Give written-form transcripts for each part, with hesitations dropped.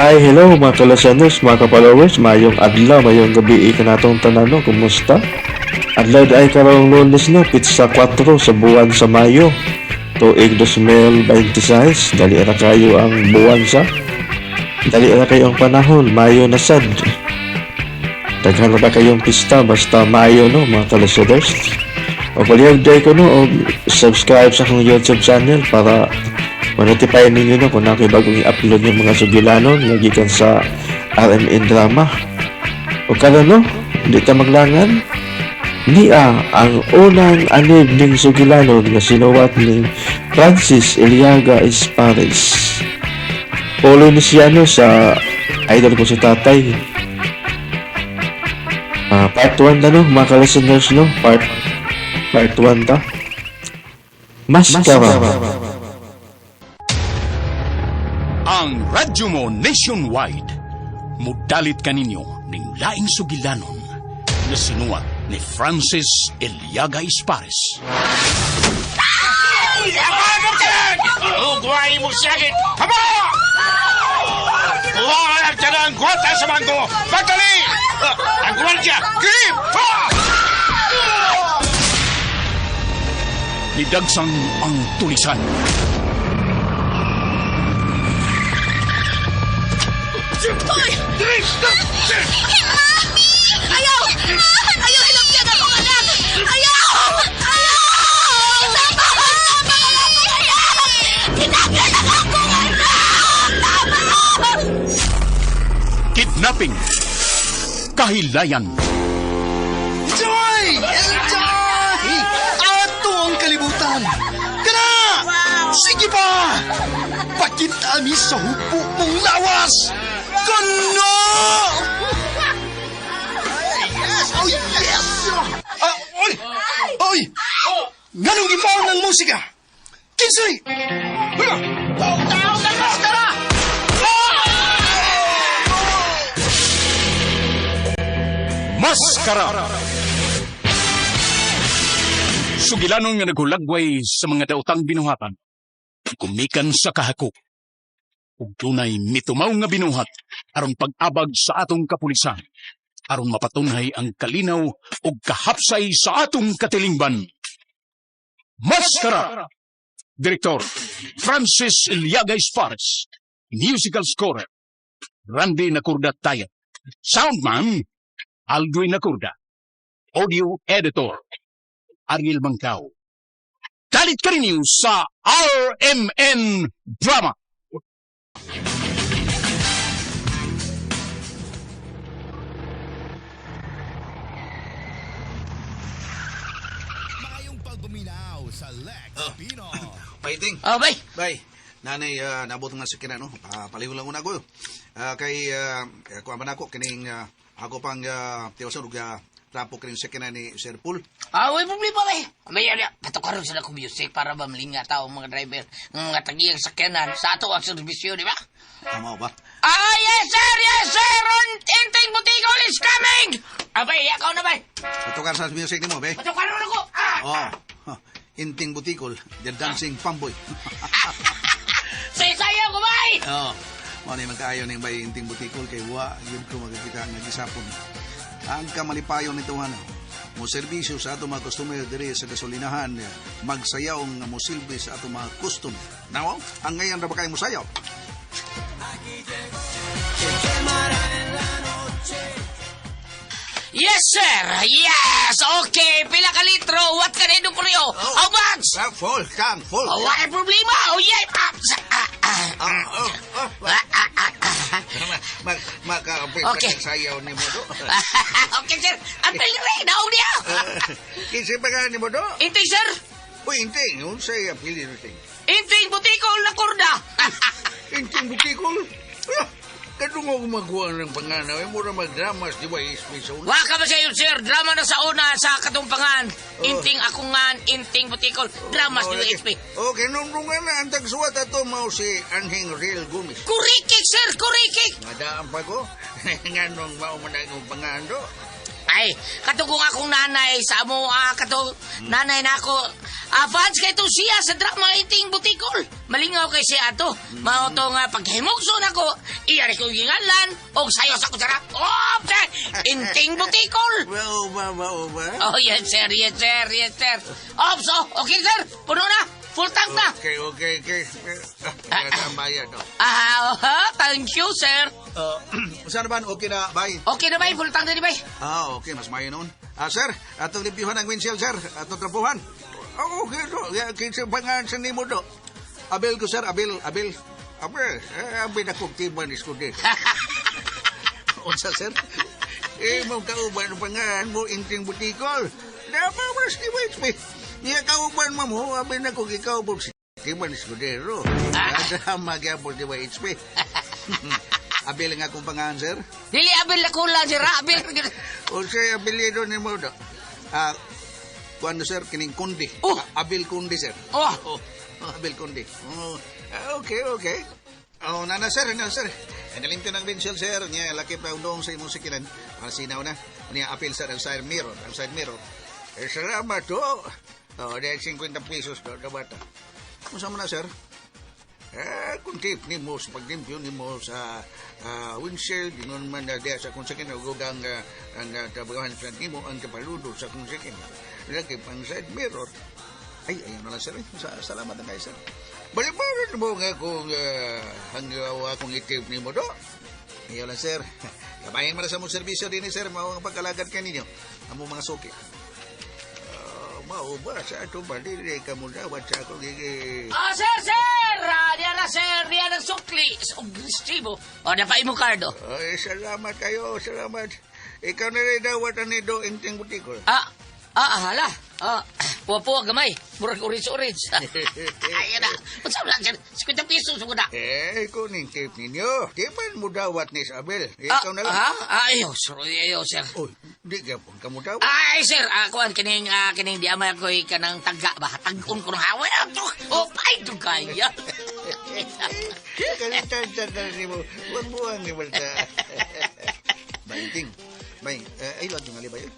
Ay, hello mga kalasaners, mga kapalowers, mayong adlaw, mayong gabi ikanatong tanano, kumusta? Adlaw ay karong Lunes no, pizza 4 sa buwan sa Mayo. Tuig 2026, dali na kayo ang buwan sa. Dali na kayo ang panahon, Mayo na sad. Daghan na ba kayong pista, basta Mayo no, mga kalasaners? O palihag ko no, o subscribe sa akong YouTube channel para ma-notify ninyo no kung ako'y bagong i-upload yung mga sugilanon nga gikan sa RMN Drama. O kada no, hindi ta maglangan. Niya ang unang anib ning sugilanon nga sinuwat ni Francis Iliaga Espares. Polo ni siya no sa idol ko si tatay. Part 1 na no, mga ka-listeners no, part 1 ta. Maskara. Ang radyo mo nationwide, mudalit kaninyo ning laing sugilanon na sinuwat ni Francis Iliaga Espares. Ugway mo sakit! Haba! Huwag ka na ang gwata sa mangko! Pagdali! Ang gwardya! Grip! Nidagsang ang tulisan. Hoy! Ayaw! Ayaw! Hilagyan ako, anak! Ayaw! Ayaw! Tama! Ayaw! Hinagyan ako, anak! Tama! Kidnapping. Kahilayan. Enjoy! Enjoy! Ato ang kalibutan! Kana! Sige pa! Pakita mi sa hupo mong lawas! Kano! Yes! Oh, yes! Oy! Oy! Ganong gipaw ng musika? Kinsay! Tao ng maskara! Maskara. Sugilanon nga naghulagway sa mga daotang binuhatan. Kumikan sa kahako. Ug dunay mitumaw nga binuhat aron pag-abag sa atong kapulisan. Aron mapatunhay ang kalinaw ug kahapsay sa atong katilingban. Maskara. Direktor Francis Iliaga Espares. Musical scorer Randy Nakurda Tayat. Soundman Aldwin Nakurda. Audio editor Ariel Mangkao. Dalit ka rin sa RMN Drama. Mayong pagbuminaw sa Lex Pino. Paiting! Oh, bay. Bay, nanay, nabot nga sa kinano. Paliho lang una ko. Kuha man ako, kining ako pang tiwasan ug trapo kining sa kinan ni Sir Paul. Way problema, bay. May patukaron sila kong music para ba malinga tao mga driver, mga tagiyang sakyanan sa ato ang serbisyo, di ba? Tama ba? Yes, sir! Yes, sir! Inteng Butigol is coming! Abay, ikaw na, bay. Patukar sa music ni mo, bay. Patukaron ako! Inting Butikol, The Dancing Pamboy. Sayaw ko, bay! Ano yung magkaayon ng bay Inting Butikol kay wa, yun ko magkakita ang nagisapon. Ang kamalipayon nito, mo serbisyo sa ato mga customer diri sa gasolinahan, magsayaw nga mo silbi sa ato mga customer. Now, ang ngayon na ba kayo mo sayaw? Yes, sir! Yes! Okay, pila ka litro, what ka na idong kuryo? How much? Full, kang, full. Wala problema! Oh, yeah! Okay. Sayaw ni mo do. Okay, sir. Ang pili daog niya. Kinsa ba ka ni mo do? Intay, sir. Uy, Inting, yung saya pili rin. Intay, butikol na kurda. Inting Butikol? Kadung ako magawa ng panganaw, mura mag-dramas, di ba, ispisol? Waka ba sa'yo, sir? Drama na sa una sa katumpangan. Inting akungan, inting butikol. Dramas ni XP. Okay, nung na, ang tagsuwat ato mo si Anheng Real Gumis. Kurikik, sir! Kurikik! Madaan pa ko. Nga nung maumanay ng pangando. Ay, kato kung akong nanay sa amo, kato nanay na ako. Fans kay to siya sa drama iting butikol. Malingaw kay siya ato. Mao to nga paghimugson ako, iyari ko gingalan og sayo sa kutsara. Oh, sir, inting butikol. Oh, yes sir, yes sir, yes sir. Ops, okay sir, puno na. Full tank na. Okay. Kaya ang bayad, no? Thank you, sir. Saan naman? Okay na, bye. Okay na ba? Full tank na di ba? Okay, mas mayo noon. Sir, atong limpyuhan ang windshield, sir. Atong trapuhan. Okay, do. Kinsa pangan sa nimo, do. Abel ko, sir. Abel. Abel na kong timan is ko din. Unsa, sir? Mong kauban ang pangan mo, inting butikol. Napawas ni Wensby. Iya kauban mo, abel na kong ikaw po si timan is ko din, ro. Ada magyapol di HP. Abel nga akong pangalan, sir. Dili abil ako lang, sir. Abil. O siya, apelyido ni mo, do. Kuando, sir, kining Kundi. Oh. Abel Kundi, sir. Oh. Abel Kundi. Okay. Nana, sir. Nalimpyo ng windshield, sir. Niya, lakip na undong sa imong sikilan. Sinaw na. Niya, apel, sir, ang side mirror. Salamat, do. Dahil 50 pesos, do, na bata. Masama na, sir. Kung tip ni mo sa pagdimpyo ni mo sa windshield, di nun man na diya sa kung sakin, ugugang ang trabahan sa ni mo, ang kapaludo sa kung sakin. Lakip ang side mirror. Ayun na lang, sir. Salamat na kayo, sir. Balibaran mo nga kung hanggawa kong itip ni mo, do. Ayun lang, sir. Kabayan mo na sa mong servisyo din, sir. Mawang pagkalagad ka ninyo. Ang mga suki. Mau ba sa ito ba? Dili ka mo dawat sa ako gigi. Sir! Diyan na sukli. Suglistibo. Napay mo, Cardo. Ay, salamat kayo. Ikaw na rin dawat ang nido inting butikol. Hala. Puwa-puwa gamay. Murag orange. Ayan na. Masama lang, sir. 50 pesos ko na. Kuning tip ninyo. Di man mo dawat ni Isabel. Ikaw na lang. Ayo, sir. Uy, di ka po ka mo dawat. Ay, sir. Kuhan, kining di amay ako kanang tagga ba? Tag-on ko ng hawa. Ay, ito kaya. Kalitan ni mo. Buwan ni mo sa... Bainting. Ay, lagi nga liba yun.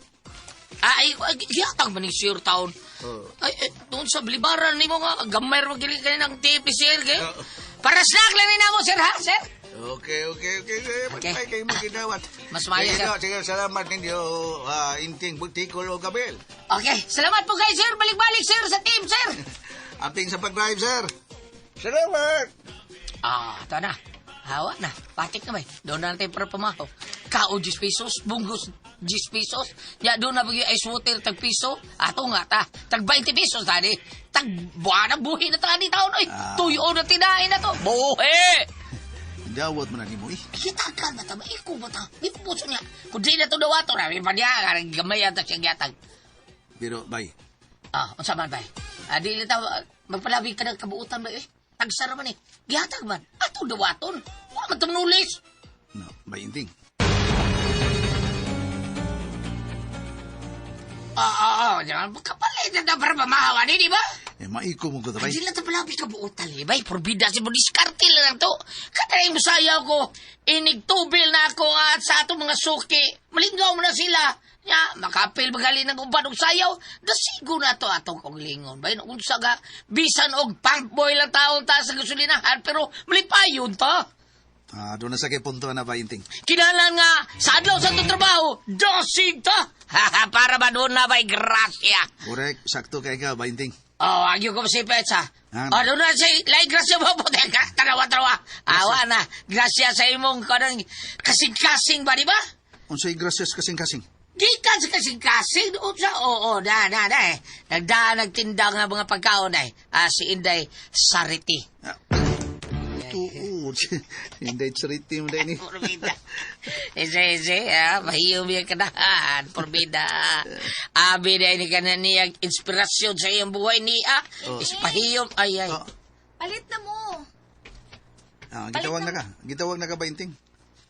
Giyatang man ni Sir Town. Ay, doon sa blibaran ni mo nga, gamay rin magiling ka ng tipi, sir. Para snack lang rin ako, sir, ha, sir? Okay. Matay kayo magkinawat. Mas maya, sir. Sige, salamat ninyo, inting butikol o kabel. Okay, salamat po kayo, sir. Balik-balik, sir, sa team, sir. Amping sa pag-drive, sir. Salamat. Ito na. Hawa na. Patik na may. Doon na natin para pamahaw. Kao 10 pesos. Bunggos 10 pesos. Ya, doon na bagay ice water tag piso. Ato nga ta. Tag 20 pesos tadi. Tag buwan na buhi na tadi taon. Oy, tuyo na tinahin na to. Buhi! Dawat mo na ni mo, eh. Hitagan ba ta? Iko ba ta? Iko po niya. Kung di na to dawato na. May pa niya. Gamay yata siyang yatag. Pero, bay. Unsa man bay? Di na ta. Magpalabig ka ng kabuutan ba eh. Tagsara man eh. Gihatag man. Ato dawaton. Wa man tumnulis. No, bay inting. Jangan kapalit na para mamahawan eh, di ba? Maiko mo ko ta, bay. Hindi lang ito pala kabuutan eh. Bay, porbida si mo diskartil lang to. Katayin mo sayaw ko. Inigtubil na ako at sa atong mga suki. Malingaw mo na sila. Ya, makapil magali ng uban og sayaw. Dasigo na to atong kong lingon. Bay, unsa ga, bisan og punk boy lang taon ta sa gasolinahan, pero malipayon to. Doon na sa kay punto na, bay inting. Kinalan nga, sa adlaw sa itong trabaho, dosig to. Para ba doon na ba'y grasya? Correct, sakto kay ka, bay inting. Agyo ko si Petsa. Doon na si, lai grasya mo po, tarawa-tarawa. Awa na, grasya sa imong kanang kasing-kasing ba, di ba? Unsay gracias kasing-kasing. Gikan sa kasing-kasing doon sa, eh. Nagtindang nga mga pagkaon eh. Si Inday Sariti. Oo, hindi charity mo din eh. Porbida. Eze, mahiyom yung kanahan. Porbida. Abi na ini ka na niyang inspirasyon sa iyong buhay niya. Ispahiyom, ay. Palit na mo. Gitawag na ka ba inting?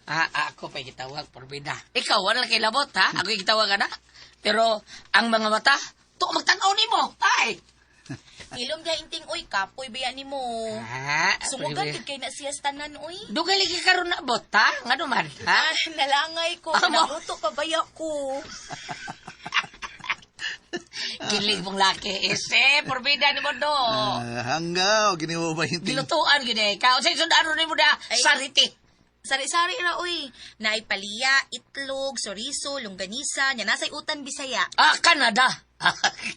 Ako pa gitawag, Porbida. Ikaw, wala kay labot, ha? Ako gitawag ka na. Pero, ang mga mata, to magtanaw ni mo, ay. Hilom dia inting oy kapoy baya nimo. Sumugan gid kay na siya sa tanan oy. Dugay lagi karon na bota, nga naman, ha? Nalangay ko, Amo. naluto pa baya ko. Kilig mong laki, ese, porbida ni mo do. Hanggaw, gini mo ba yung Dilutuan gid eh. Ka unsay sundaro nimo da Ay. sariti. Sari-sari ra oy. Naay paliya, itlog, soriso, longganisa, nya nasay utan Bisaya. Canada.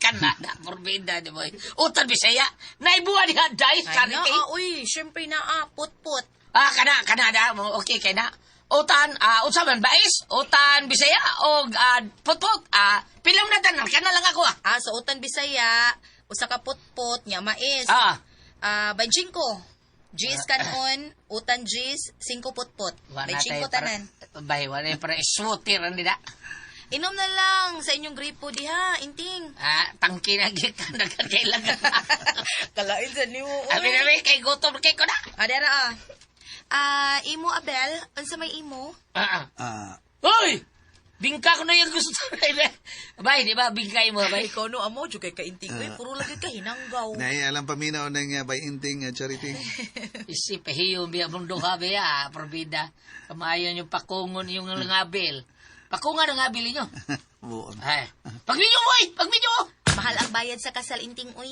Canada, porbida ni mo. Utan Bisaya, naibuan diha dai sariti. oy, syempre na put-put. Canada, okay kay na. Utan, unsa man bais? Utan Bisaya o putput? Pilam na tanan, kana lang ako Sa utan Bisaya, usa ka put-put, nya mais. 25. Jis kanon, utan jis, 5 put-put. 25 tanan. Wala para ismutir ang nila. Inom na lang sa inyong gripo diha, inting. Tangki na kita, nagkakailangan. Kalain sa nimo. Abi na rin, kay gutom kay ko na. Adera imo Abel, unsa may imo? Hoy! Bingka ko na yung gusto. Bay, di ba? Bingkay mo, bay. Ikaw no amo jud kay kainting puro lagi ka hinanggaw. Nay, alam paminaw ng by inting charity. Isi, pahiyo, biya mundo ka, biya, porbida. Kamayan yung pakungon yung ngabil. Pakungan ang ngabil ninyo. Buon. Pagminyo mo, pagminyo mo! Mahal ang bayad sa kasal inting uy.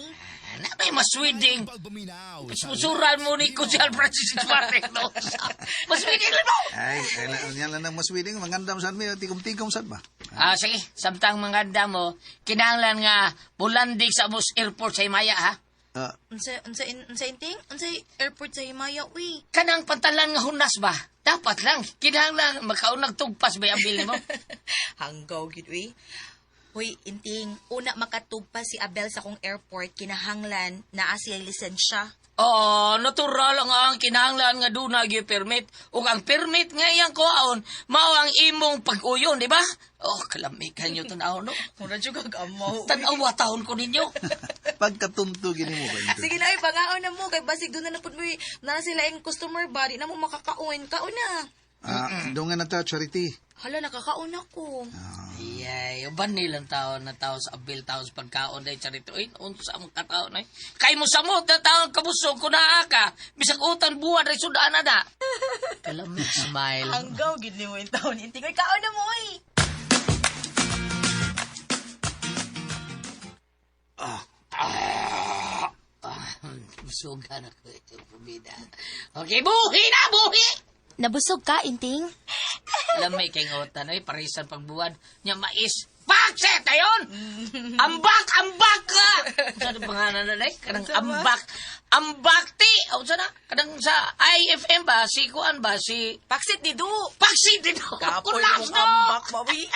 Na may maswiding. Pagbuminaw sa Susuran mo ni Kusyal Francis Marek, no? Maswiding lang mo! Ay, yan lang ng maswiding. Mangandam saan mo, tikom-tikom saan ba? Sige, samtang manganda mo, kinahanglan nga bulandig sa Amos Airport sa Himaya, ha? Unsa inting? Unsa airport sa Himaya uy. Kanang pantalan nga hunas ba? Dapat lang. Kinahanglan makaunag tugpas ba ang bil mo? Hanggaw gid uy. Hoy, inting, una makatugpas si Abel sa kong airport, kinahanglan naa siya lisensya. Natural nga ang kinahanglan nga doon na permit. O ang permit nga iyang kuhaon, mao ang imong pag-uyon, di ba? Kalamikan nyo tanaw, no? Mura jud kag amaw. Tanawa taon ko ninyo. Pagkatunto, gini mo ba inting? Sige na ay pangaon na mo kay basig doon na napud mo na sila yung customer ba di na mo makakaon kauna. Doon nga na ta, charity. Hala nakakaon ako. Yay, uban nilang taon na tao sa abil, tao sa pagkaon dahil charito. Unsa ang kataon ay. Kay mo samot na taon kabusog ko na ka. Bisag utan buwan rin sudaan na da. Kalamig smile. Hanggaw gid ni mo yung taon inting ay kaon na mo oy. Busugan ako ito, pumida. Okay, buhi na, buhi! Nabusog ka inting? Lamay kay ngotan ay parisan pagbuwan nya mais. Bakset ayon. Ambak ka. Sa pangalan na nay kanang ambak. Ambakti. O sana kanang sa IFM ba si kuan ba si Paksit ni Du. Paksit dito. Kapoy Kulas mong no. ambak mawi.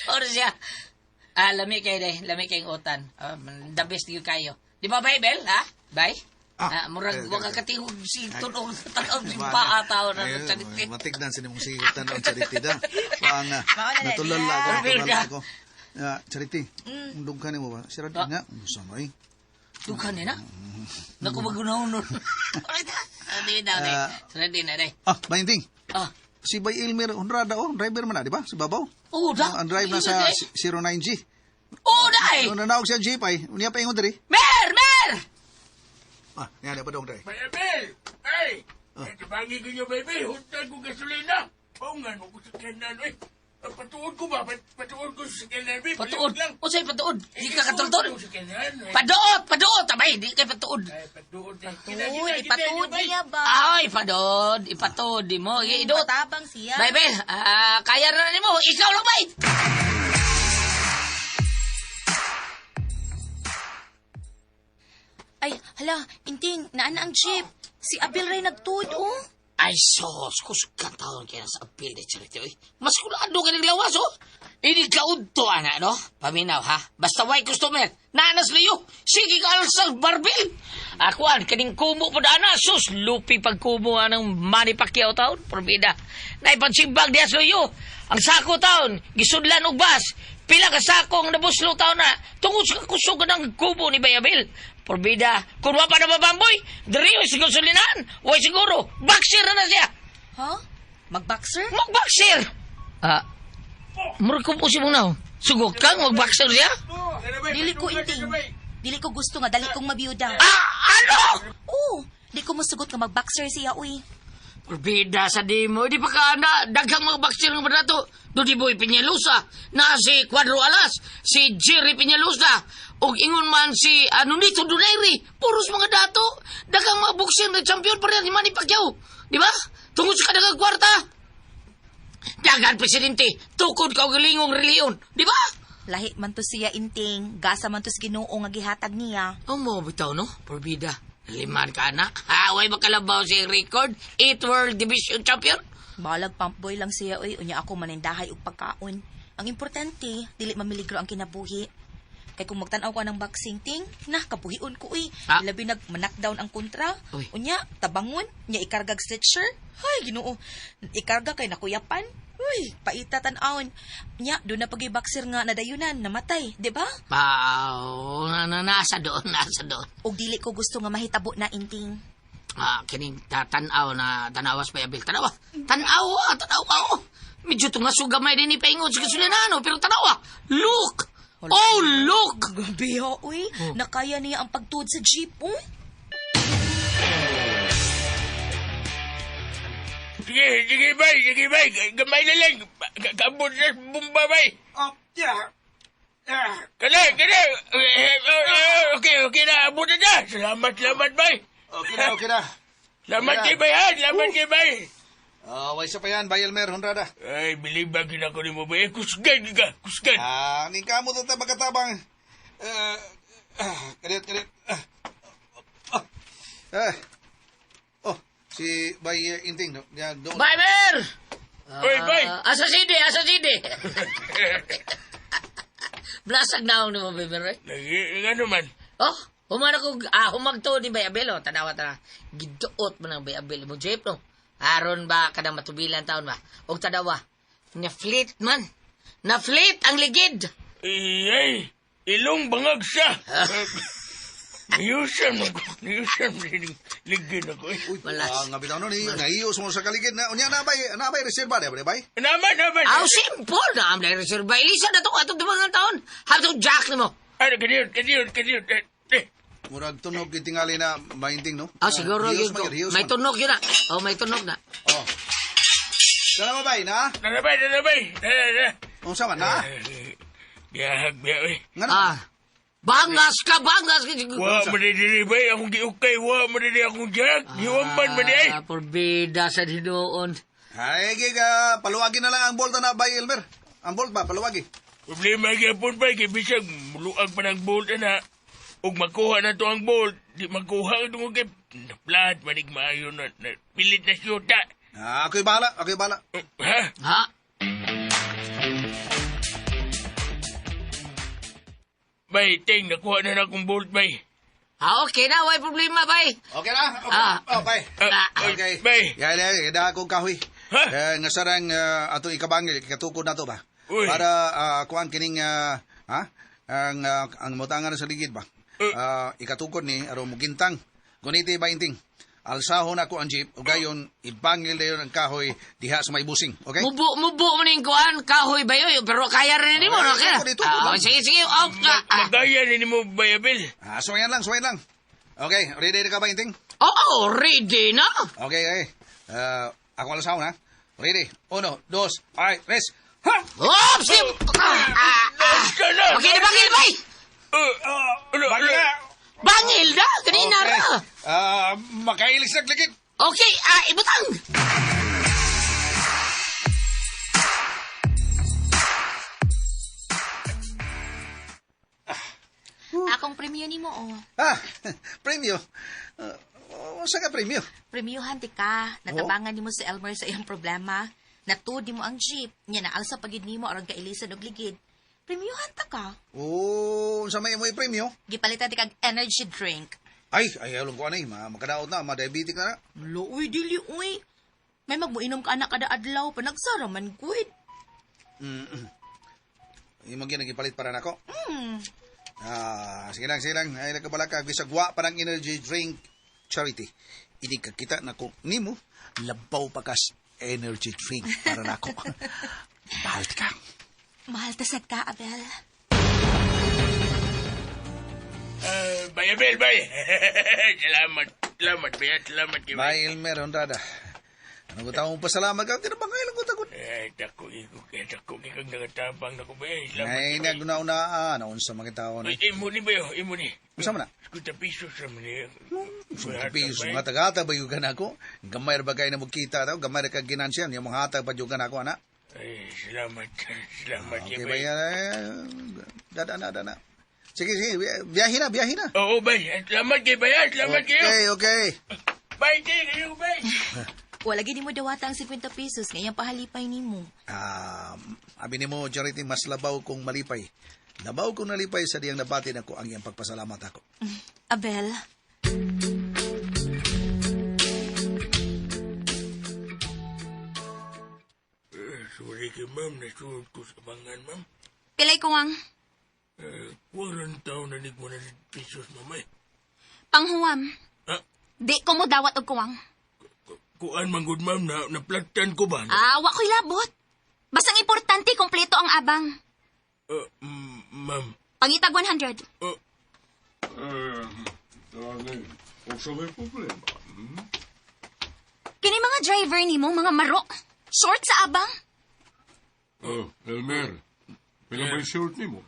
Ora siya. Lami kay ngotan. The best you kayo. Di ba Bible ha? Bye. Murag wag ka katingog si tunog tanaw si paataw na charity. Matigdan sa nimong sigutan ang charity da. Paang natulol ako. Charity, undog ka mo ba? Sira din nga. Samay. Dukan na. Naku magunahon. Ready na day. Bainting. Si Bay Ilmer Honrada driver man na, di ba? Si Babaw. Da. Ang drive na sa 09G. Day. Nanawag siya jeep ay. Unya pa ingon diri. Mer! Nga pa dong dre. Baby! Hey! Tabangin ko niyo, baby. Huntag ko gasolina. Paungan mo ko sa kanan, eh. Patuod ko ba? Patuod ko sa kanan, baby. Patuod. O sa'yo patuod. Di ka Patuod katultol. ko sa kanan, eh. Paduot. Abay, di ka patuod. Ay, patuod. Uy, ipatuod niya ba? Ay, padod. Ipatuod di mo. Idot. Matabang siya. Baby, kaya na ni mo. Ikaw lang, bay. Ay, hala, inting, naan ang jeep. Si Abel ray nagtuod, oh. Ay, sos. Kusog taon kaya sa apil de charity. Mas kulado ka ng lawas, oh. Hindi ka udto, ana, no? Paminaw, ha? Basta way customer. Nanas liyo. Sige ka sa barbil. Akuan, kaning kumo po dana. Sus, lupi pagkumo ng Manny Pacquiao taon. Probida. Naipansimbag diya sa liyo. Ang sako taon, gisudlan og bas. Pila ka sakong nabuslo taon na. Tungod sa kusog ng kubo ni Bayabil. Probida, kung wa pa na mabamboy, diriyo siguro sulinan. Way siguro, boxer na siya. Ha? Mag-boxer? Mag-boxer! Murag ko po si mong now. Sugok kang mag-boxer siya? Dili ko inting. Dili ko gusto nga dali kong mabiyuda. Ano? Oo, di ko masugot nga mag-boxer siya, uy. Porbida sa di mo. Di pa ka na daghang mga baksir ng barato. Dodi Boy Peñalosa, na si Cuadro Alas, si Jerry Peñalosa, o ingon man si Nonito Donaire. Puros mga dato. Daghang mga boxer na champion pa rin ni Manny Pacquiao. Di ba? Tungod sa kadagang kwarta. Dagan, Presidente. Tukod ka o galingong reliyon. Di ba? Lahi man to siya inting, gasa man to sa Ginoo nga gihatag niya. Ang mo bitaw, no? Porbida. Liman ka na. Haway makalabaw si record. 8 World Division Champion. Balag pump boy lang siya, uy. Unya ako manindahay og pagkaon. Ang importante, dili mamiligro ang kinabuhi. Kay kung magtanaw ko ng boxing ting, kabuhion ko, uy. Ah. Labi nag-knockdown ang kontra. Uy. Unya, tabangon, nya ikargag stretcher. Hay, Ginoo. Ikarga kay nakuyapan. Uy, paita tan-aon. Nya, doon na pag-boxer nga nadayunan, namatay, di ba? Pao, nasa doon. Og dili ko gusto nga mahitabo na inting. Kining tanawas pa yabil. Tanawa. Medyo itong nasugamay din ni Paingon sa kasulinano, pero tanawa. Look! Oh, look! Gabi ha, uy. Nakaya niya ang pagtuod sa jeep, uy. Sige, bay. Gamay na lang. Kabot na bumba, bay. Kana. Okay na. Abot na dyan. Salamat, bay. Okay na. Salamat kay bay, ha? Salamat kay bay. Way sa pa yan, Bay Elmer, Honrada. Ay, bilibagin ako ni mo, bay. Kusgan ka. Ning kamo to ta pagkatabang. Kadit. Si Bay Inting, no? Yan, doon. Biber! Oy, bay. Asa sidi. Blasag na ako ni mo, Biber, eh? Ano man? Oh, humana ko, humagto ni Bay Abel, oh. Tanawa. Gidoot mo ng Bay Abel mo, jeep, no? Aron ba, kadang matubilan taon ba? Og tanawa, na-fleet man. Na-fleet ang ligid. Ay, ilong bangag siya. Niyusan ako. Ligin ako, eh. Malas. Nga bitaw no, naiiyos mo sa kaligid na. Unya na bay, reserva na, Bay? Naman. Aw, simple na ang reserva. Ilisa na ito atong dumangang taon. Hatong jack na mo. Ano, kaniyot. Murag tunog itingali na mainting, no? Siguro yun ko. May tunog yun na. May tunog na. Dala mo, Bay, na? Nanabay. Kung sama na? Biyahag, eh. Nga na? Bangas ka. Wa madidiri, bay. Akong giukay. Wa madidiri akong jag. Hiwamban, madidiri. Porbida sa dinoon. Ay, giga, paluwagin na lang ang bolt na, Bay Elmer. Ang bolt ba, paluwagi. Problema gyapon bay kay bisag muluag pa ng bolt na. Ug makuha na to ang bolt, di makuha ito kay flat manig maayo na pilit na siyota. Ako'y bahala. Ha? Bay, ting, nakuha na akong bolt, bay. Okay na, way problema, bay. Okay na? Bay. Okay. Bay. Yada akong kahoy. Ha? Nga sarang ato ikabangil, ikatukod na to ba? Uy. Para kuhaan kining, ang mutangan sa ligid ba? Ikatukod ni, aron mugintang. Guniti ba inting? Alsahon ako ang jeep, o gayon, ibangil na yun ang kahoy diha sa may busing, okay? Mubo mo ning kuan kahoy ba yun? Pero kaya rin mo, no? Kaya? Sige. Magaya ni mo, Bayabel. Suwayan lang. Okay, ready na ka ba inting? Oo, ready na. Okay. Ako alsahon ha. Ready? 1, 2, alright, rest. Ha! Oops! Okay na, bangil, bay! Bangil na! Kanina na! Makailis na ligid. Okay, ibutang! Akong premyo ni mo, oh. Premyo. Saan ka premyo? Premyohan ti ka. Natabangan ni mo si Elmer sa iyang problema. Natuod mo ang jeep. Nya naalsa pagid nimo aron ka ilisan og ligid. Premyohan ta ka. Sa may mo premyo? Gipalitan ti kag energy drink. Ay, along ko anay, makadaot na, ma-diabetic na na. Uy, dili, uy. May magmuinom ka na kada adlaw, panagsaraman, kuid. Yung mga nagipalit para nako. Sige lang. Ay, nagkabalaka, gisagwa pa ng energy drink charity. Ini kakita na ko, nimo, labaw pakas energy drink para nako. Mahal ka. Mahal tasad ka, Abel. Bay Abel, bay. Salamat. Salamat, bay. Salamat kay bay. Bay Elmer, Honrada. Ano ko taong pasalamat ka? Kinabangay lang ko takot. Dako kang nangatapang na ko, bay. Salamat. Ngay naguna-unaan. Naon sa mga tao na. Imo ni, bay. Imo ni. Masama na? 50 pisos sa mani. Sa piso, nga tagata ba yung ganako? Gamay ba kayo na magkita daw? Gamay ka ginansyan. Yung mga hatag pa yung ganako, anak. Ay, salamat. Salamat Okay kay ba bay. yan? Dada. Sige, biyahin na. Oo, bay. Salamat kay bay. Salamat kayo. Okay. Bay, kayo, bay. Wala gini mo dawata ang 50 pesos, ngayang pahalipay ni mo. Abi ni mo, Charity, mas labaw kong malipay. Labaw kong nalipay sa diyang nabati na ko ang iyang pagpasalamat ako. Abel, Sorry kay ma'am. Nasuot ko sa bangan, ma'am. pilay ko ang 40 taon na nigmo na pesos, mamay. panghuwam. Ah, Di ko mo dawat og kuwang. kuan man good, ma'am, na naplatan ko ba? Wa ko'y labot. Basang importante, kompleto ang abang. Ma'am. Pangitag 100. Kini mga driver ni mo, mga maro. Short sa abang. Elmer, pila ba yung short ni mo?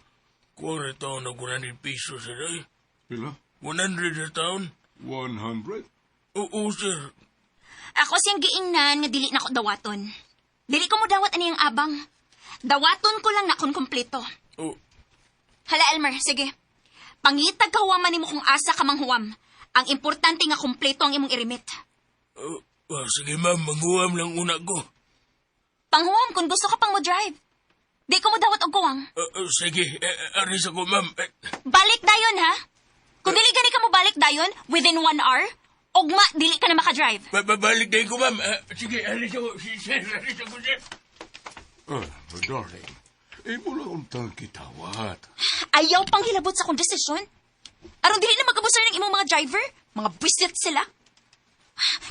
40 taon na 100 pesos, sir. Pila? 100 na taon? 100? Oo, sir. Ako siyang giingnan nga dili na ko dawaton. Dili ko mo dawat ani ang abang. Dawaton ko lang na kon kompleto. Oh, Hala, Elmer, sige. Pangitag kahuwaman ni mo kung asa ka manghuwam. Ang importante nga kompleto ang imong irimit. sige, ma'am. Manghuwam lang una ko. Panghuwam kung gusto ka pang mo drive. Di ko mo dawat og kuwang. Sige, aris ako, ma'am. Balik dayon, ha? Kung dili gani ka mo balik dayon, within 1 hour, ugma, dili ka na makadrive. Babalik din ko, ma'am. Sige, aris ako. Sir, aris ako, sir. Darling, mo lang untang kitawat. Ayaw pang hilabot sa kong desisyon. Aron dili na magabusar ng imong mga driver. Mga buwisit sila.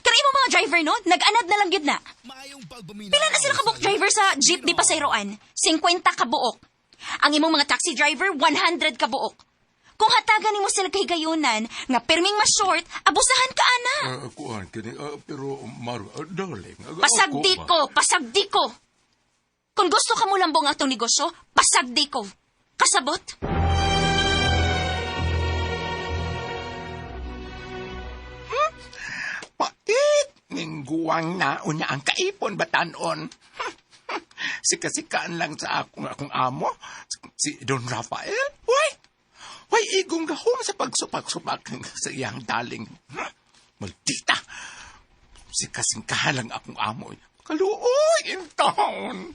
Kaya imong mga driver, no? Nag-anad na lang yun na. Mayong pagbuminaw. Pila na sila kabuok driver sa jeep di pasayroan? 50 kabuok. Ang imong mga taxi driver, 100 kabuok. Kung hatagan nimo sila kahigayunan, nga perming ma-short, abusahan ka, ana. Kuhan kini, pero darling. Pasagdi ko. Kung gusto ka mo lambong atong negosyo, pasagdi ko. Kasabot? Pait! Ningguwang na unya ang kaipon batanon. Sikasikaan lang sa akong amo, si Don Rafael. Way igong gahom sa pagsupak-supak sa iyang daling. Maldita! Sikasingkahan lang akong amo. Kaluoy in town!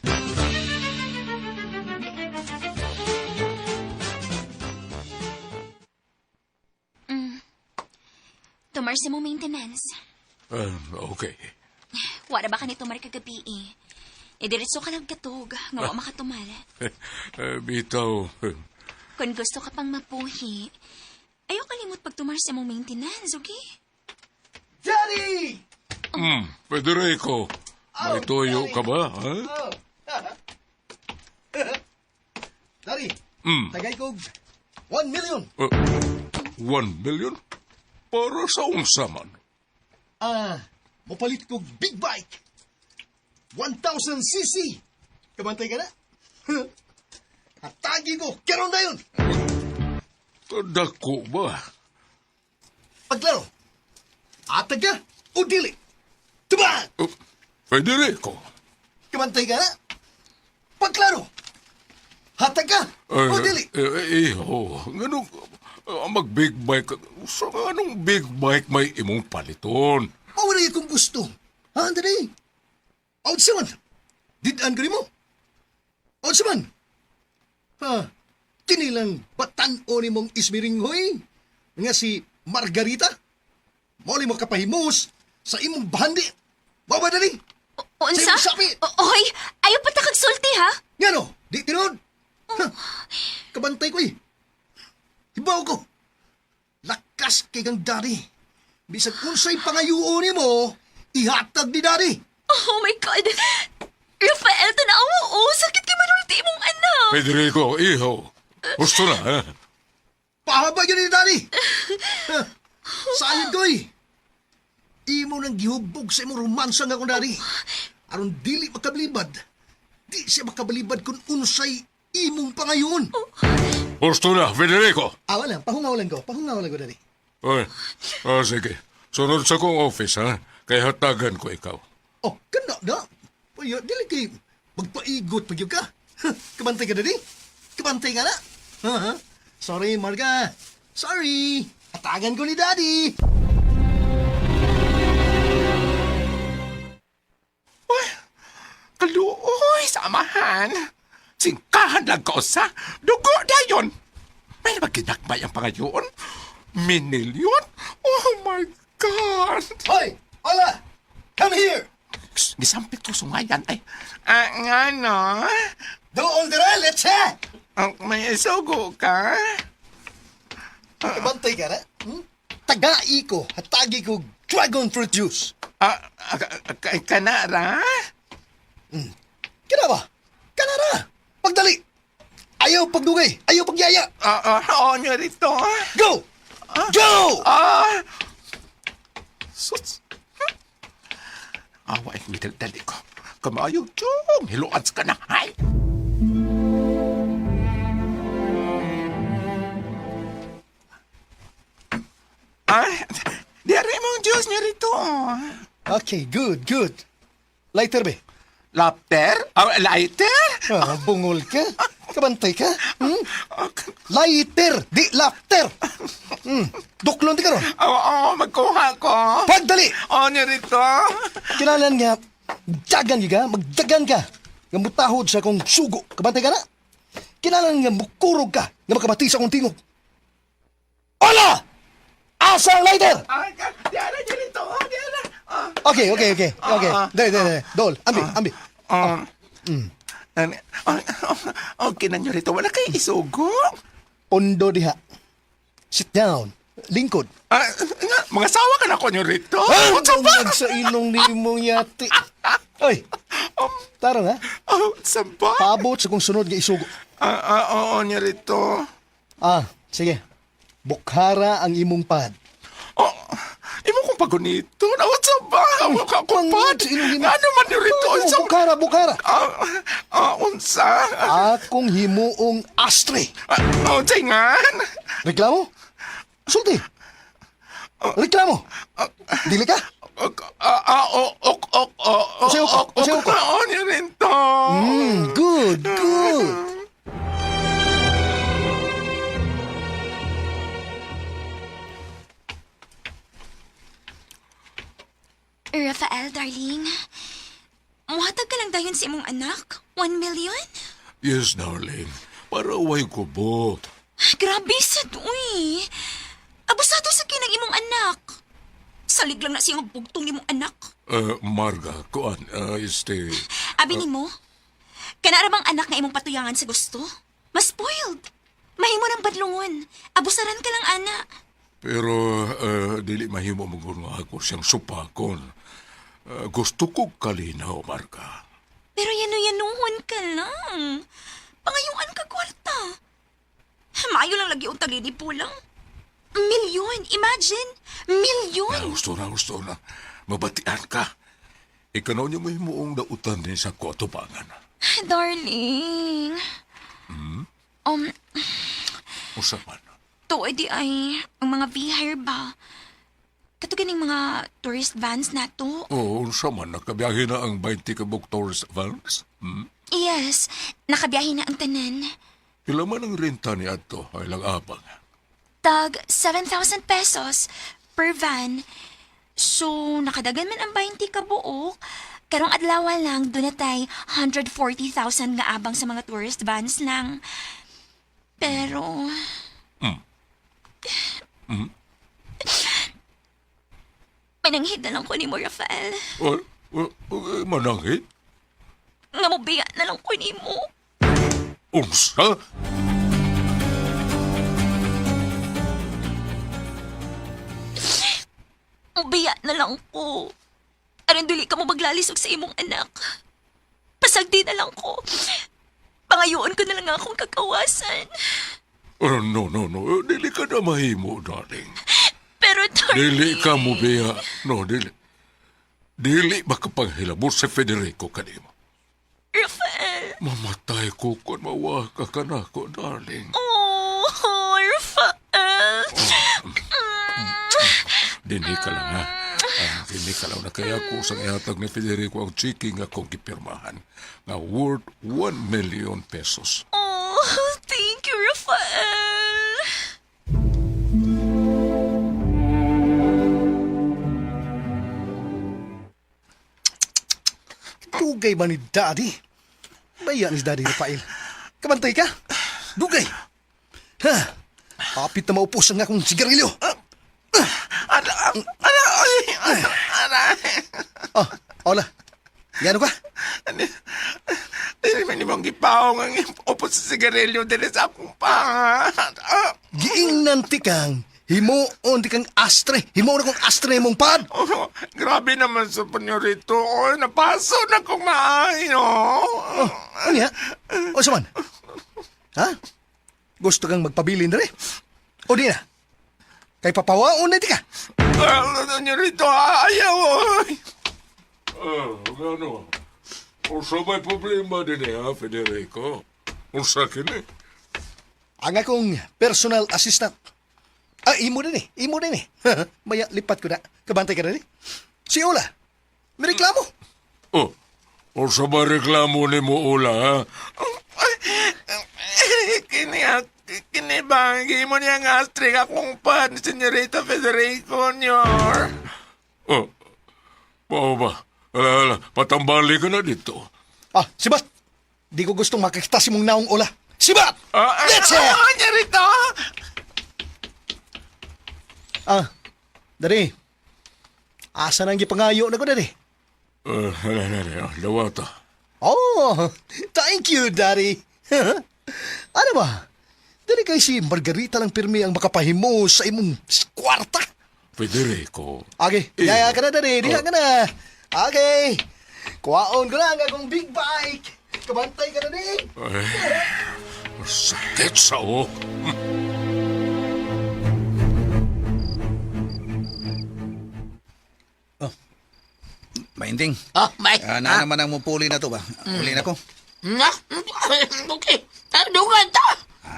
Tumar sa mo maintenance. Okay. Wala ba ka ni tumar kagabi eh? Diretso ka lang katog, nga wa makatumar. Bitaw. Kung gusto ka pang mapuhi, ayaw kalimot pagtumar sa mong maintenance, okay? Daddy! Federico, may toyo ka ba, ha? Dari, tagay ko 1 million. 1 million? Para sa unsaman? Mapalit ko big bike. 1,000cc. Kabantay ka na? Atagi ko, karon na yun. Dako ba? Paglaro, atag ka o dili. Tubag! Federico. Kabantay ka na? Paglaro, hatag ka o dili. Ganun, mag-big bike. Sa anong big bike may imong paliton? Mawala yung kung gusto. Ha, andali. Out saman. Didaan ka rin mo. Out saman. Ha, kinilang batan-o ni mong ismiringhoy nga si Margarita. Mawala mo kapahimos sa imong bahandi. Mawadali. Unsa? Sa sabi. Oy, ayaw pa ta kagsulti, ha? Nga no, di tinod. Ha, kabantay ko eh. Hibaw ko. Lakas kay kang daddy. Bisag unsay pangayuon ni mo, ihatag ni daddy. Oh my God! Rafael, tanaw mo, sakit kay manulti mong anak. Federico, iho. Gusto na, ha? Pahaba yun ni Daddy. Sayang ko'y. Imo nang gihubog sa imong romansa nga kong Daddy. Aron dili makabalibad. Di siya makabalibad kung unsay imong pangayon. Gusto na, Federico. Wala. Pahungawalan ko, Daddy. Ay, sige. Sunod sa kong office, ha? Kaya hatagan ko ikaw. Oh, kana na. Paya, dili kay magpaigot pag ka. Kabantay ka, Daddy. Kabantay ka na. Ha? Sorry, Marga. Sorry. Atagan ko ni Daddy. Kaluoy, samahan. Singkahan lang ko sa dugo dayon. May nabaginakbay ang pangayon. Minilyon? Oh my God! Hoy! Hola! Come here! Gisampit ko sungayan ay. Nga no? Doon dira, let's chat! May isugo ka? Kabantay ka na? Tagai ko, hatagi ko dragon fruit juice. Kanara? Kina ba? Kanara! Pagdali! Ayaw pagdugay! Ayaw pagyaya! Oo nyo rito. Go! Go! Sus. Awa yung midaldali ko. Kamayo, Jong. Hiluan ka na. Hay! Diari mong Diyos niya rito. Okay, good. Lighter be? Lapter? Lighter? Bungol ka? Kabantay ka? Lighter, di laughter. Duklon di ka ron. Oo, magkuha ko. Pagdali! Oo niya rito. Kinalan nga, magdagan ka. Nga mutahod sa akong sugo. Kabantay ka na? Kinalan nga mukurog ka. Nga makamati sa akong tingog. Hola! Asang lighter! Diara niya rito. Diara. Okay. Dali. Dol, ambi. Okay na nyo rito. Wala kayo isugo. Pondo diha. Sit down. Lingkod. Mga sawa ka na ko nyo rito. Ang sa ilong ni mong yati. Oy, tarong ha? Samba? Paabot sa kung sunod nga isugo. Oo nyo rito. Sige. Bukhara ang imong pad. Imo kong pagunito. Nawat sa ba? Amo ka kupad. Ano man nyo rito? Bukhara. Unsa? Akong himuong astre. Tingan? Reklamo? Sulti. Reklamo. Dili ka? Usayo ko. Oo nyo rito. Good. Rafael, darling. Muhatag ka lang dayon sa imong anak? 1 million? Yes, darling. Para way kubot. Grabe sa uy. Abusado sa kinang imong anak. Salig lang na siyang bugtong imong anak. Marga, kuan, Abi ni mo, kanaramang anak nga imong patuyangan sa gusto. Mas spoiled. Mahimo ng badlungon. Abusaran ka lang, ana. Pero, dili mahimo nga ako siyang supakon. Gusto ko kalinaw, Marga. Pero yanuhon ka lang. Pangayuan ka kwarta. Maayo lang lagi yung taglilipo lang. Milyon, imagine. Milyon. Gusto na. Mabatian ka. Ikanaw niya mahimuong dautan din sa kotobangan. Darling. Usapan. Tuoy di ay ang mga V-hire ba? Katugan ng mga tourist vans na to. Oo, usaman. Nakabiyahe na ang 20 kabuk tourist vans. Yes, nakabiyahe na ang tanan. Pila man ang renta ni Ato ay lang abang. Tag 7,000 pesos per van. So, nakadagan man ang 20 ka buok. Karong adlaw lang, doon na tay 140,000 nga abang sa mga tourist vans lang. Pero... Mananghid na lang ko ni mo, Rafael. Mananghid? Nga mo biya na lang ko ni mo. Unsa? Biya na lang ko. Aron dili ka mo maglalisog sa imong anak. Pasagdi na lang ko. Pangayoon ko na lang akong kakawasan. Oh, no. Dili ka na mahimo, darling. Pero, darling... Dili ka mo, Bea. No, dili. Dili makapanghilabot si Federico kanimo. Rafael. Mamatay ko kung mawa ka kanako, darling. Oh, Rafael. Dili ka lang, ha? Dili ka lang na kaya ko sa ihatag ni Federico ang chiki nga kong gipirmahan nga worth 1 million pesos. Oh, thank you, Rafael. Dugay ba ni Daddy? Bayan ni Daddy Rafael. Kabantay ka? Dugay. Ha? Kapit na maupos ang akong sigarilyo. Oh, hola. Yan ka? Dili man imong gipaong ang upos sa sigarilyo dili sa akong pangat. Giing nanti kang himuon di kang astre. Himuon akong astre mong pad. Oh, grabe naman sa panyorito. Oh, napaso na kong maayo. Oh, ano ya? O saman? Ha? Gusto kang magpabilin rin? O di na? Kay papawaon na di ka? Panyorito, ayaw. Ano? Unsa may problema din ha, Federico? Unsa kini? Ang akong personal assistant. Imo din eh. Maya, lipat ko na. Kabantay ka na rin. Si Ola, may reklamo. Oh, unsa ba reklamo ni mo, Ula, ha? Kini ba, mo niya nga astring akong pan, Senyorita Federico, nyor. Oh, bao ba? Ala, patambali ka na dito. Sibat! Di ko gustong makakita si mong naong Ola. Sibat! Let's go! Senyorita! Dari. Asa nang gipangayo na ko, Dari? Lawata. Oh, thank you, Daddy. Ano ba? Dari kay si Margarita lang pirmi ang makapahimo sa imong kwarta. Federico. Okay, yaya ka na, Dari. Diha ka na. Okay. Kuwaon ko lang akong big bike. Kabantay ka na, Dari. Sakit sa o. Mainting. Oh, may. Na naman ang mupuli na to ba? Puli na ko. Okay. Dugan ta.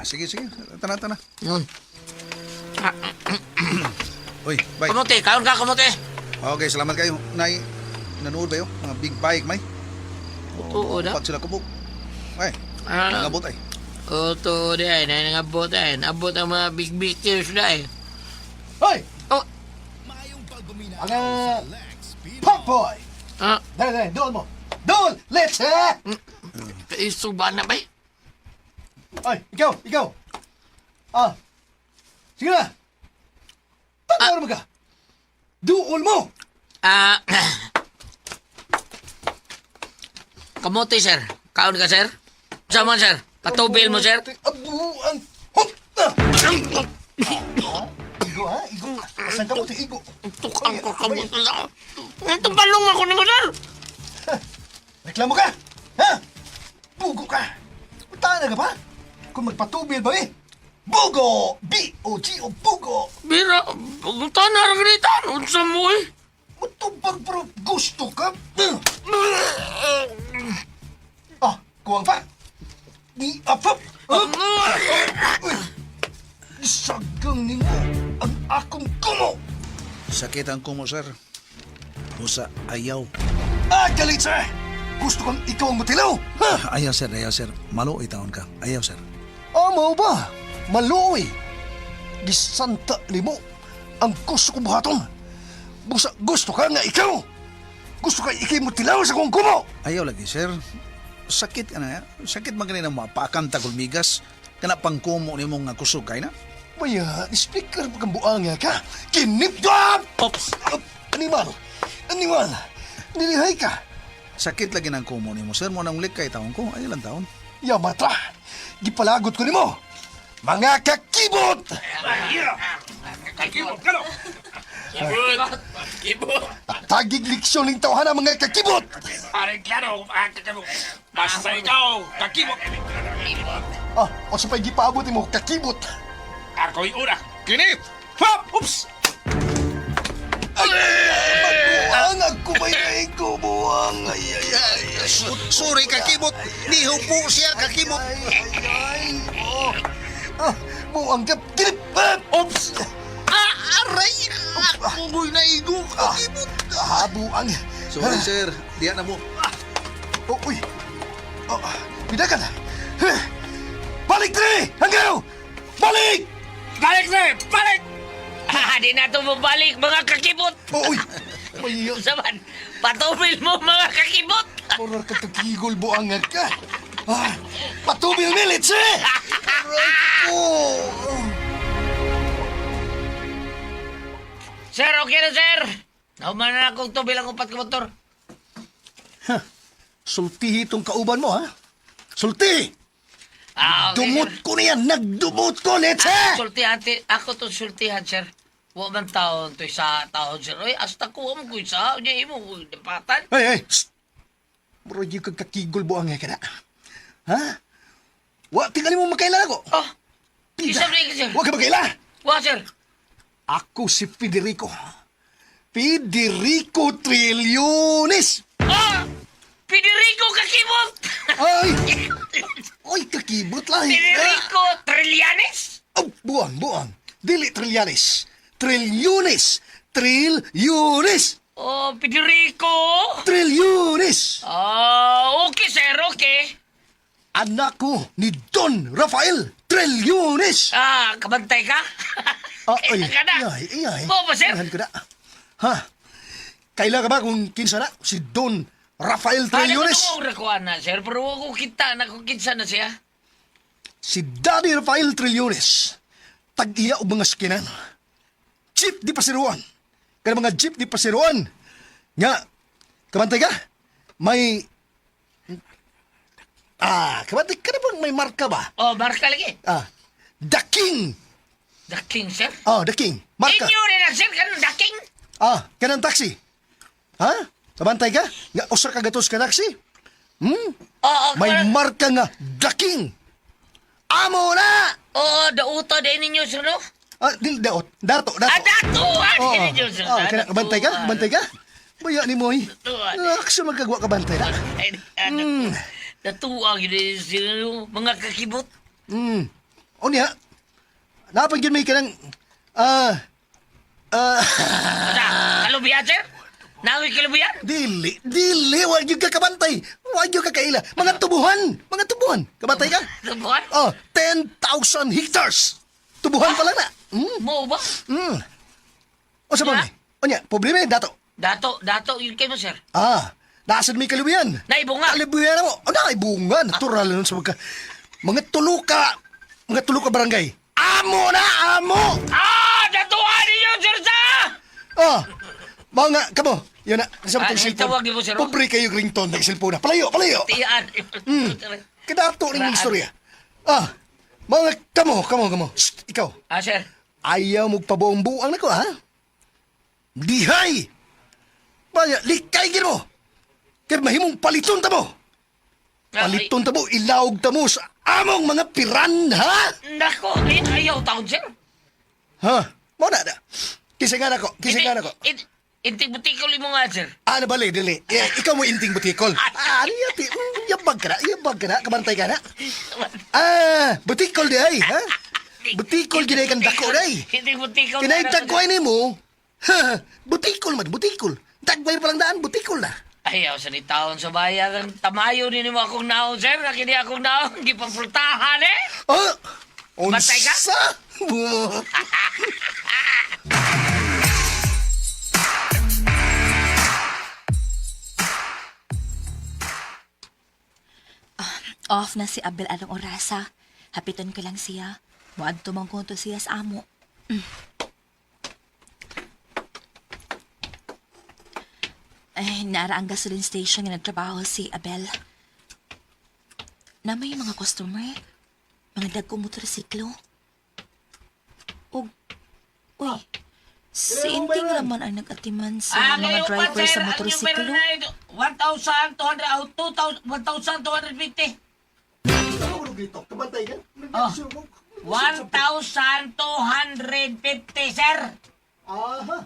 Sige. Tana. Hmm. Uy, bye. Kamuti, kaon ka kamuti. Okay, salamat kayo. Nay, nanood ba yun? Mga big bike, may? Oo na. Pat sila kubog. Ay, Ah, nangabot ay. Oto di ay, nangabot ay. Nabot ang mga big beaters na ay. Hoy! Oh, Ang Pop Boy! Dari, doon mo. Doon! Let's iso ba na ba? Ay, ikaw! Sige na! Pagkawala mo ka! Duol mo! Kamuti, sir. Kaon ka, sir? Saman, sir. Patubil mo, sir. Abuang! Igo, ha? Igo. Asan ka mo ito, Igo? Tukang ko kamuti lang. Itong balong ako ni mo, sir. Reklamo ka? Ha? Bugo ka! Tana ka pa? Kung magpatubil ba eh? Bugo! B-O-G-O, bugo! Bira, punta na rin ganita. Unsa mo eh. Matubag pero gusto ka? Kuwang pa! Di apap! Isagang nimo ang akong kumo! Sakit ang kumo, sir. Musa, ayaw. Galit, sir! Gusto kang ikaw ang matilaw! Ha? Ayaw, sir. Malo, itaon ka. Ayaw, sir. Amo ba? Maluoy! Gisanta nimo ang gusto ko buhaton! Busa, gusto ka nga ikaw! Gusto ka ikay mutilaw sa kong kumo! Ayaw lagi, sir. Sakit ka na, sakit man kanina mapakanta kulmigas. Kana pang kumo ni mong kusog kay na. Maya, speaker pa kang buanga ka! Kinipdap! Ops. Animal! Nilihay ka! Sakit lagi ng kumo ni mo, sir. Mo nang ulit kay taon ko. Ay, ilang taon? Yamata! Gipalagot ko nimo! Mga kakibot! Kibot. Tagig leksyon ng tawhan ang mga kakibot! Parang klaro, basta ikaw, kakibot. O sa pa'y gipaabot mo, kakibot. Ako'y una. Kinit! Hop! Oops! Buang ako may naiko, buang. Sorry, kakibot. Niho po siya, kakibot. Buang ka, kilip. Oops! Aray! Ako mo'y naigo, kakibot. Buang. Sorry, sir. Diyan na mo. Uy. Bidakan. Balik, Dre! Hanggaw! Balik! Balik na! Balik! Di na ito mabalik, mga kakibot. Uy. May Saman, patubil mo, mga kakibot. orar ka tagigol, buang ka. Patubil minutes, eh! Sir, okay na, sir. Nauman na akong tubil ang upat ka motor. Sultihi itong kauban mo, ha? Sulti! Okay, Dumot sir. ko na yan! Nagdumot ko, Nets, eh! Sultihan, ako to sultihan, sir. Wa man taon to isa taon, sir. Oy, hasta ko mo ko isa. Unya imo, dapatan. Hey! Muro yung kagkakigol buang ka na. Ha? Wa, tingali mo makaila ako. Oh, isa na sir. Huwag ka makaila! Wa, sir. Ako si Federico. Federico Trillones! Oh, Federico Kakibot! Ay! Oy, kakibot lang. Federico Trillanes? Oh, buang. Dili Trillanes. Trillones! Trillones! Oh, Federico? Trillones! Okay, sir, okay. Anak ko ni Don Rafael Trillones! Kabantay ka? Ay, Ka na. ay. Bo ba, sir? Inahan ko na. Ha? Kaila ka ba kung kinsa na? Si Don Rafael Trillones? Ano ko rakuan na, sir? Pero ako kita na kung kinsa na siya. Si Daddy Rafael Trillones. Tag-iya o mga skinan. Jeep di pasiruan. Kaya mga jeep di pasiruan. Nga, kabantay ka? May... kabantay ka na bang may marka ba? Oh, marka lagi. The King. The King, sir? The King. Marka. Inyo rin na, sir, kanang The King? Kanang taxi. Ha? Kabantay ka? Nga, usar ka gatos ka taxi. Oo, May marka nga, The King. Amo na! Oo, dauto din ninyo, sir, no? Dato. Dato! Din ninyo, sir. Kabantay ka? Kabantay ka? Baya ni Moy. Datuan. Aksa magkagwa kabantay na. Datuan, yun, sir, no? Mga kakibot. O niya, napagyan may ka ng... Kalubiyan, sir? Nawi kalubiyan? Dili, wag yung kakabantay. Wag yung kakaila. Mga tubuhan. Kabantay ka? Tubuhan? 10,000 hectares. Tubuhan pa lang na. Mo ba? O sa mga, o niya, problema yung dato. Dato, yun kayo mo, sir. Nasaan may kalubiyan? Naibunga. Kalubiyan mo. Naibunga. Natural nun sa mga tuluka barangay. Amo na, amo! Datuan ninyo, sir, sa! Mga, kamo, yun na, kasama Ah, itong cellphone. tawag niyo po, sir, oh. Pobre kayo, ringtone, ng cellphone na. Palayo! Tiyaan. Kadato rin yung istorya. Mga, kamo. Shh, ikaw, Sir. ayaw magpabuong-buang na ko, ha? Dihay! Baya, likay gin mo! Kaya mahimong paliton ta mo! Paliton ta mo, ilawag ta mo sa among mga piran, ha? Nako, ayaw taon, sir. Ha? Mo na. Kisingan ako. Inting-butikol mo nga, sir. Nabali, dili. Ikaw mo inting butikol. Niyati. Yabag ka na. Kabantay ka na. Butikol di ay, ha? Butikol ginay kang dako day. Inting-butikol. Kinay dagway ni mo. Butikol. Dagway pa lang daan, butikol na. Ayaw sa ni taon sa bayan. Tamayo ni mo akong naon, sir. Nakini akong naon. Gipapultahan, eh. Unsa? Bantay ka? Off na si Abel along orasa. Hapiton ko lang siya. Muad tumangkong to siya sa amo. Ay, naara ang gasoline station nga nagtrabaho si Abel. Na may mga customer. Mga dagkong motorsiklo. Uy, si Inting naman ang nag-atiman sa mga driver sa motorsiklo. 1,200, 1,250. dito. Kabantay ka? Oh. 1,250, sir. Aha.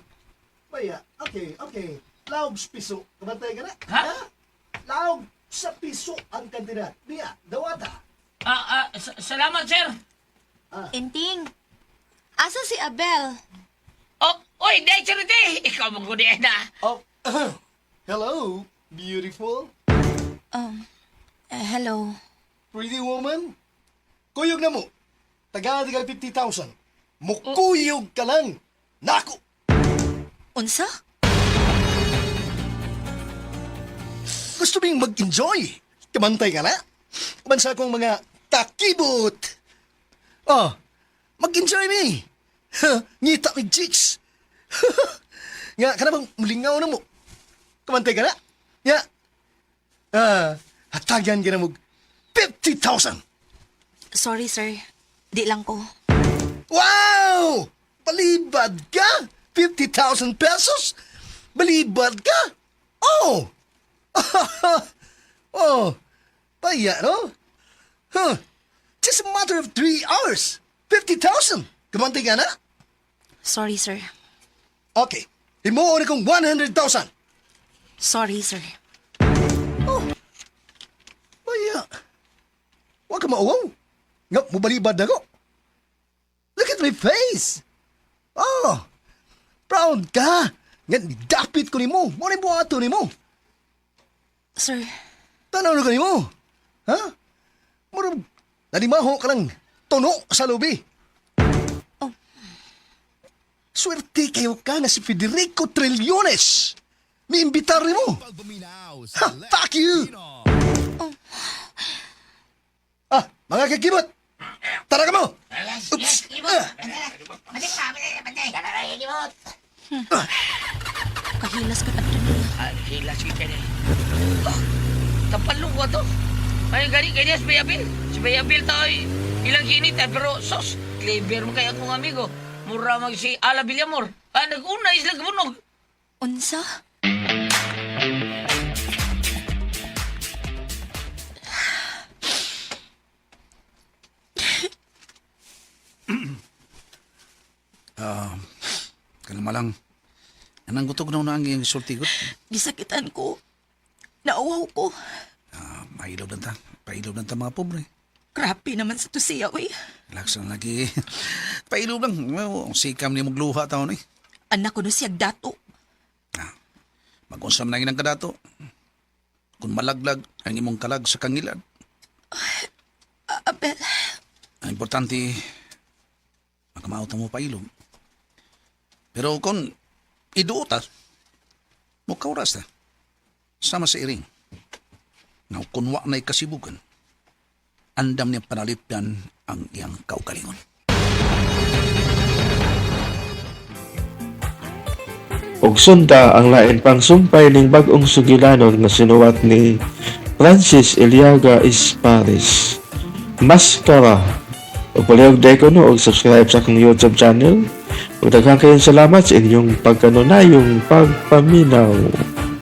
Baya, okay. Laog sa piso. Kabantay ka na? Ha? Laog sa piso ang kandidat. Diya, dawata. Salamat, sir. Inting, asa si Abel? Oh, oy, Charity. Ikaw magkudiin na. Oh, hello, beautiful, Hello. pretty woman. Kuyog na mo. Taga 50,000. Mukuyog ka lang. Nako. Unsa? Gusto ming mag-enjoy. Kamantay ka na. Kamansa kong mga kakibot. Oh, mag-enjoy mi. Ngita mi chicks. Nga, ka na bang mulingaw na mo? Kamantay ka na? Nga. Hatagan ka na mo 50,000. Sorry, sir. Di lang ko. Wow! Balibad ka? 50,000 pesos? Balibad ka? Oh! Oh, paya, no? Huh. Just a matter of 3 hours. 50,000. Kamantay ka na? Sorry, sir. Okay. Himuon akong 100,000. Sorry, sir. Paya. Huwag ka mauwaw. Nga, mubalibad ako. Look at my face. Oh, proud ka. Nga, dapit ko ni mo. Muna yung buhato ni mo. Sir, Tanaw na ka ni mo. Ha? Muna, nalimaho ka ng tono sa lobi. Oh. Swerte kayo ka nga si Federico Trillones. May imbitar ni mo. Ha, fuck you. Mga kakibot. Tara ka mo. Oops. kahilas ka pa rin. Hilas kita ni. Kapalong ko to. Ay, gani si Bayabil. Si Bayabil tayo ilang kinit pero sos. Clever mo kaya akong amigo. Mura mag si Ala Villamor. Nag-una isla kabunog. Unsa? Kalma lang. Anang gutog na ang iyong sultigot. Gisakitan ko. Nauwaw ko. Mailaw na ta. Pailaw na ta mga pobre. Grabe naman sa to siya, wey. Relax lang lagi. Pailaw lang. Sikam ni magluha taon eh. Anak ko no siya dato. Mag-unsam na ng kadato. Kung malaglag ang imong kalag sa kangilan. Abel, Ang importante, makamauta mo pailom. Pero kung iduotas, mukauras na. Sama sa iring. Nga kunwa na'y kasibugan, andam niya panalipyan ang iyang kaugalingon. ug sunda ang lain pang sumpay ning bag-ong sugilanon nga sinuwat ni Francis Eliaga Isparis. Maskara. Ug palihog day ko no og subscribe sa akong YouTube channel. Ug daghang kayong salamat sa inyong pagkanunayong pagpaminaw.